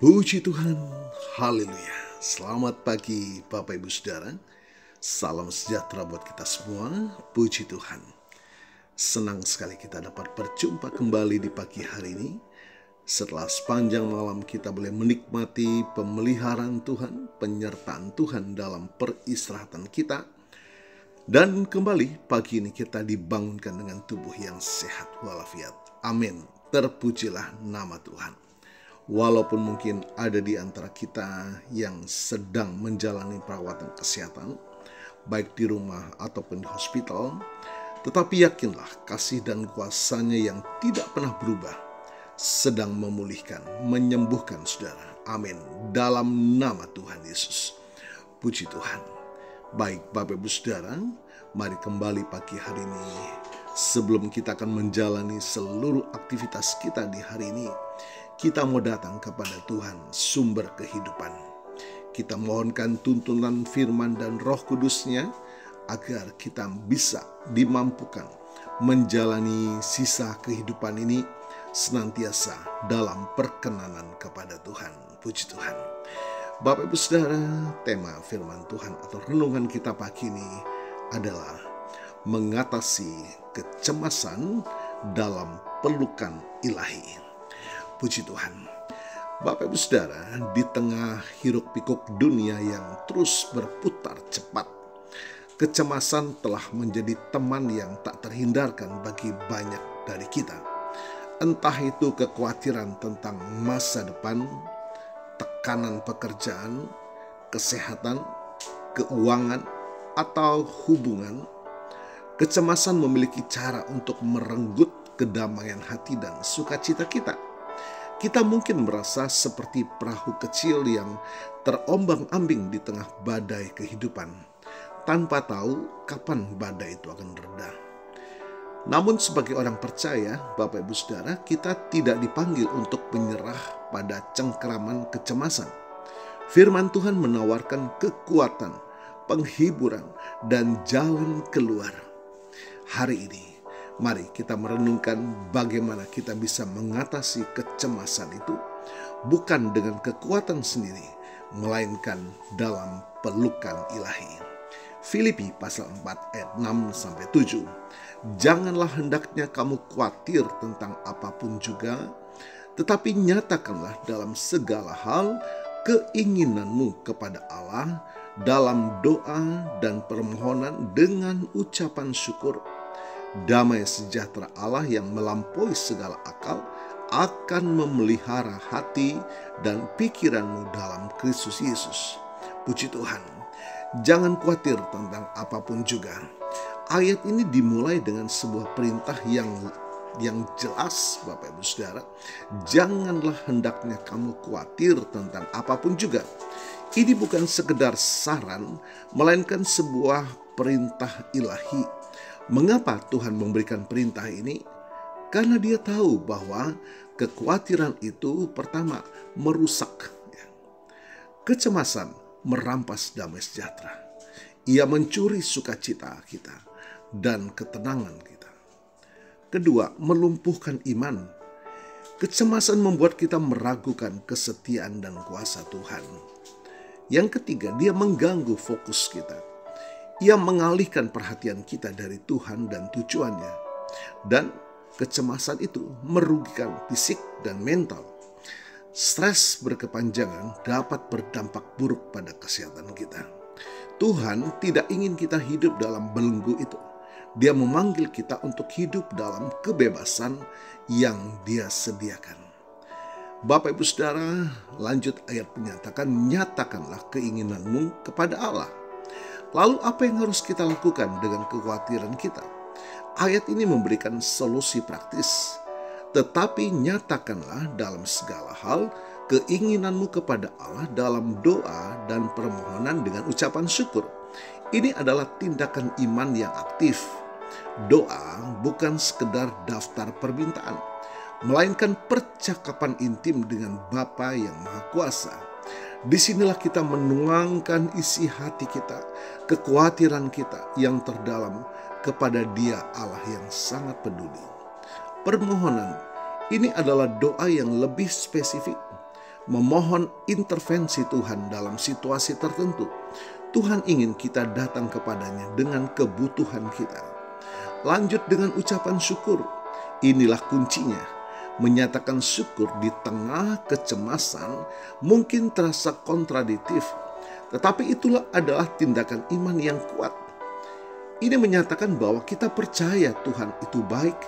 Puji Tuhan, haleluya. Selamat pagi Bapak Ibu Saudara. Salam sejahtera buat kita semua. Puji Tuhan. Senang sekali kita dapat berjumpa kembali di pagi hari ini. Setelah sepanjang malam kita boleh menikmati pemeliharaan Tuhan, penyertaan Tuhan dalam peristirahatan kita. Dan kembali pagi ini kita dibangunkan dengan tubuh yang sehat walafiat. Amin. Terpujilah nama Tuhan. Walaupun mungkin ada di antara kita yang sedang menjalani perawatan kesehatan, baik di rumah ataupun di hospital, tetapi yakinlah kasih dan kuasa-Nya yang tidak pernah berubah sedang memulihkan, menyembuhkan saudara. Amin. Dalam nama Tuhan Yesus. Puji Tuhan. Baik Bapak Ibu Saudara, mari kembali pagi hari ini. Sebelum kita akan menjalani seluruh aktivitas kita di hari ini, kita mau datang kepada Tuhan, sumber kehidupan. Kita mohonkan tuntunan firman dan Roh Kudus-Nya agar kita bisa dimampukan menjalani sisa kehidupan ini senantiasa dalam perkenanan kepada Tuhan. Puji Tuhan. Bapak Ibu Saudara, tema firman Tuhan atau renungan kita pagi ini adalah mengatasi kecemasan dalam pelukan ilahi. Puji Tuhan. Bapak Ibu Saudara, di tengah hiruk pikuk dunia yang terus berputar cepat, kecemasan telah menjadi teman yang tak terhindarkan bagi banyak dari kita. Entah itu kekhawatiran tentang masa depan, tekanan pekerjaan, kesehatan, keuangan, atau hubungan, kecemasan memiliki cara untuk merenggut kedamaian hati dan sukacita kita. Kita mungkin merasa seperti perahu kecil yang terombang-ambing di tengah badai kehidupan, tanpa tahu kapan badai itu akan reda. Namun sebagai orang percaya, Bapak Ibu Saudara, kita tidak dipanggil untuk menyerah pada cengkeraman kecemasan. Firman Tuhan menawarkan kekuatan, penghiburan, dan jalan keluar. Hari ini, mari kita merenungkan bagaimana kita bisa mengatasi kecemasan itu, bukan dengan kekuatan sendiri, melainkan dalam pelukan ilahi. Filipi pasal 4 ayat 6-7. Janganlah hendaknya kamu khawatir tentang apapun juga, tetapi nyatakanlah dalam segala hal keinginanmu kepada Allah dalam doa dan permohonan dengan ucapan syukur. Damai sejahtera Allah yang melampaui segala akal akan memelihara hati dan pikiranmu dalam Kristus Yesus. Puji Tuhan. Jangan khawatir tentang apapun juga. Ayat ini dimulai dengan sebuah perintah yang jelas, Bapak Ibu Saudara. Janganlah hendaknya kamu khawatir tentang apapun juga. Ini bukan sekedar saran, melainkan sebuah perintah ilahi. Mengapa Tuhan memberikan perintah ini? Karena Dia tahu bahwa kekhawatiran itu pertama merusak. Kecemasan merampas damai sejahtera. Ia mencuri sukacita kita dan ketenangan kita. Kedua, melumpuhkan iman. Kecemasan membuat kita meragukan kesetiaan dan kuasa Tuhan. Yang ketiga, dia mengganggu fokus kita. Ia mengalihkan perhatian kita dari Tuhan dan tujuannya. Dan kecemasan itu merugikan fisik dan mental. Stres berkepanjangan dapat berdampak buruk pada kesehatan kita. Tuhan tidak ingin kita hidup dalam belenggu itu. Dia memanggil kita untuk hidup dalam kebebasan yang Dia sediakan. Bapak Ibu Saudara, lanjut ayat menyatakan, nyatakanlah keinginanmu kepada Allah. Lalu apa yang harus kita lakukan dengan kekhawatiran kita? Ayat ini memberikan solusi praktis. Tetapi nyatakanlah dalam segala hal keinginanmu kepada Allah dalam doa dan permohonan dengan ucapan syukur. Ini adalah tindakan iman yang aktif. Doa bukan sekedar daftar permintaan, melainkan percakapan intim dengan Bapa yang Maha Kuasa. Disinilah kita menuangkan isi hati kita, kekhawatiran kita yang terdalam kepada Dia Allah yang sangat peduli. Permohonan ini adalah doa yang lebih spesifik. memohon intervensi Tuhan dalam situasi tertentu. Tuhan ingin kita datang kepadanya dengan kebutuhan kita. Lanjut dengan ucapan syukur. Inilah kuncinya. Menyatakan syukur di tengah kecemasan mungkin terasa kontradiktif, tetapi itulah adalah tindakan iman yang kuat. Ini menyatakan bahwa kita percaya Tuhan itu baik,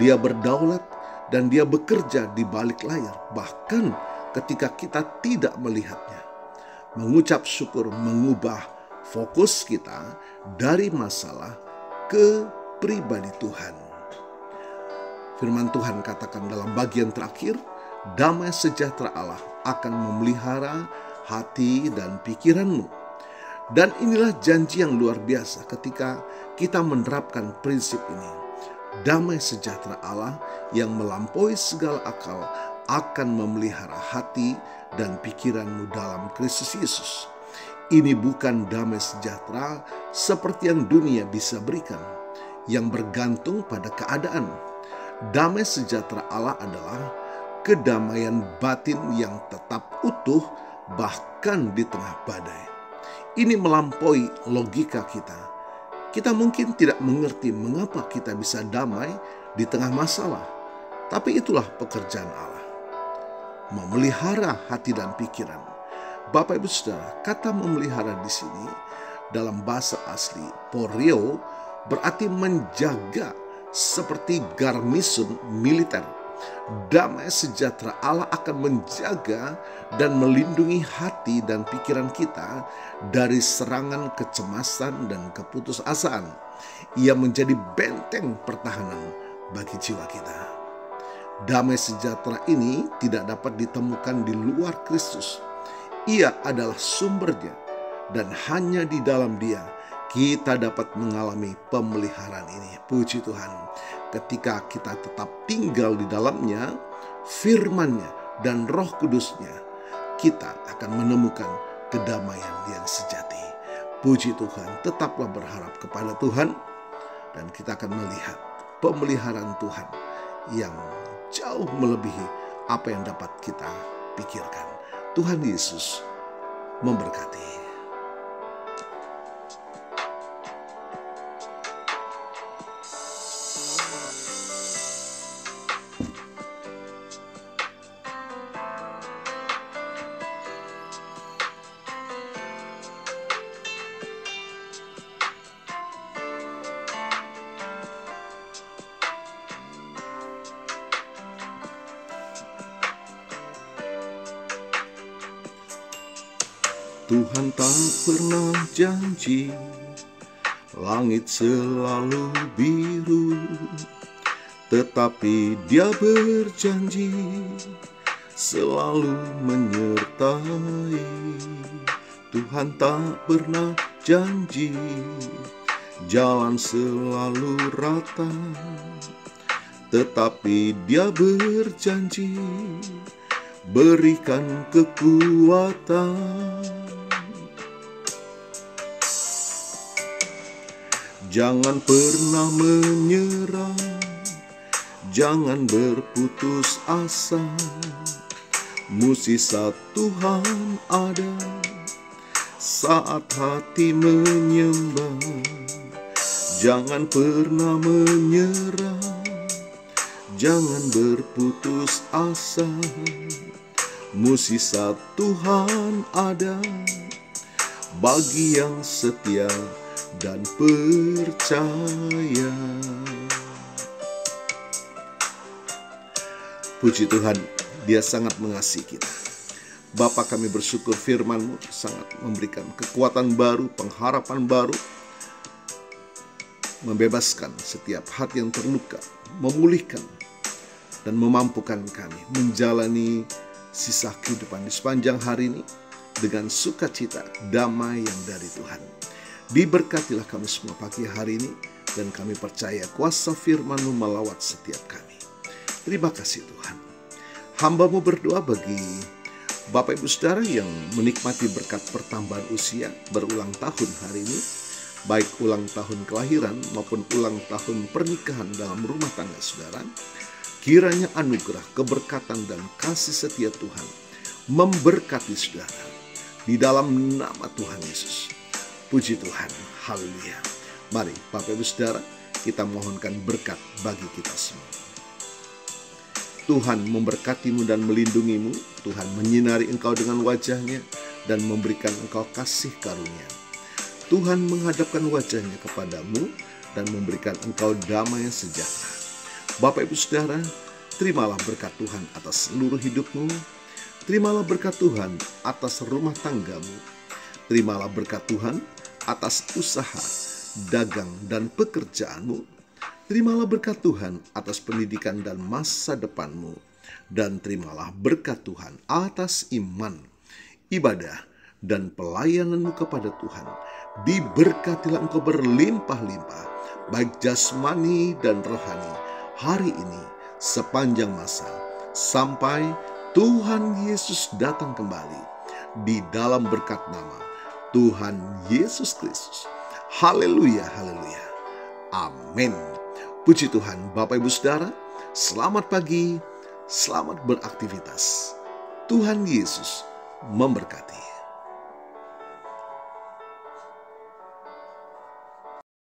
Dia berdaulat, dan Dia bekerja di balik layar, bahkan ketika kita tidak melihatnya. Mengucap syukur mengubah fokus kita dari masalah ke pribadi Tuhan. Firman Tuhan katakan dalam bagian terakhir, damai sejahtera Allah akan memelihara hati dan pikiranmu. Dan inilah janji yang luar biasa ketika kita menerapkan prinsip ini. Damai sejahtera Allah yang melampaui segala akal akan memelihara hati dan pikiranmu dalam Kristus Yesus. Ini bukan damai sejahtera seperti yang dunia bisa berikan, yang bergantung pada keadaan. Damai sejahtera Allah adalah kedamaian batin yang tetap utuh bahkan di tengah badai. Ini melampaui logika kita. Kita mungkin tidak mengerti mengapa kita bisa damai di tengah masalah, tapi itulah pekerjaan Allah. Memelihara hati dan pikiran. Bapak Ibu Saudara, kata memelihara di sini dalam bahasa asli poreo berarti menjaga, seperti garnison militer. Damai sejahtera Allah akan menjaga dan melindungi hati dan pikiran kita dari serangan kecemasan dan keputusasaan. Ia menjadi benteng pertahanan bagi jiwa kita. Damai sejahtera ini tidak dapat ditemukan di luar Kristus. Ia adalah sumbernya, dan hanya di dalam Dia kita dapat mengalami pemeliharaan ini. Puji Tuhan, ketika kita tetap tinggal di dalamnya, firman-Nya dan Roh Kudus-Nya, kita akan menemukan kedamaian yang sejati. Puji Tuhan, tetaplah berharap kepada Tuhan, dan kita akan melihat pemeliharaan Tuhan yang jauh melebihi apa yang dapat kita pikirkan. Tuhan Yesus memberkati. Tuhan tak pernah janji langit selalu biru, tetapi Dia berjanji selalu menyertai. Tuhan tak pernah janji jalan selalu rata, tetapi Dia berjanji berikan kekuatan. Jangan pernah menyerah, jangan berputus asa. Mukjizat Tuhan ada saat hati menyembah. Jangan pernah menyerah, jangan berputus asa. Mukjizat Tuhan ada bagi yang setia dan percaya. Puji Tuhan, Dia sangat mengasihi kita. Bapa, kami bersyukur firman-Mu sangat memberikan kekuatan baru, pengharapan baru, membebaskan setiap hati yang terluka, memulihkan dan memampukan kami menjalani sisa kehidupan di sepanjang hari ini dengan sukacita, damai yang dari Tuhan. Diberkatilah kami semua pagi hari ini, dan kami percaya kuasa firman-Mu melawat setiap kami. Terima kasih Tuhan. Hamba-Mu berdoa bagi Bapak Ibu Saudara yang menikmati berkat pertambahan usia berulang tahun hari ini, baik ulang tahun kelahiran maupun ulang tahun pernikahan dalam rumah tangga saudara. Kiranya anugerah, keberkatan, dan kasih setia Tuhan memberkati saudara. Di dalam nama Tuhan Yesus. Puji Tuhan. Haleluya. Mari Bapak Ibu Saudara, kita mohonkan berkat bagi kita semua. Tuhan memberkatimu dan melindungimu. Tuhan menyinari engkau dengan wajah-Nya dan memberikan engkau kasih karunia. Tuhan menghadapkan wajah-Nya kepadamu dan memberikan engkau damai yang sejahtera. Bapak Ibu Saudara, terimalah berkat Tuhan atas seluruh hidupmu. Terimalah berkat Tuhan atas rumah tanggamu. Terimalah berkat Tuhan atas usaha, dagang, dan pekerjaanmu. Terimalah berkat Tuhan atas pendidikan dan masa depanmu. Dan terimalah berkat Tuhan atas iman, ibadah, dan pelayananmu kepada Tuhan. Diberkatilah engkau berlimpah-limpah, baik jasmani dan rohani, hari ini sepanjang masa, sampai Tuhan Yesus datang kembali di dalam berkat nama Tuhan Yesus Kristus. Haleluya, haleluya. Amin. Puji Tuhan. Bapak Ibu Saudara, selamat pagi, selamat beraktivitas. Tuhan Yesus memberkati.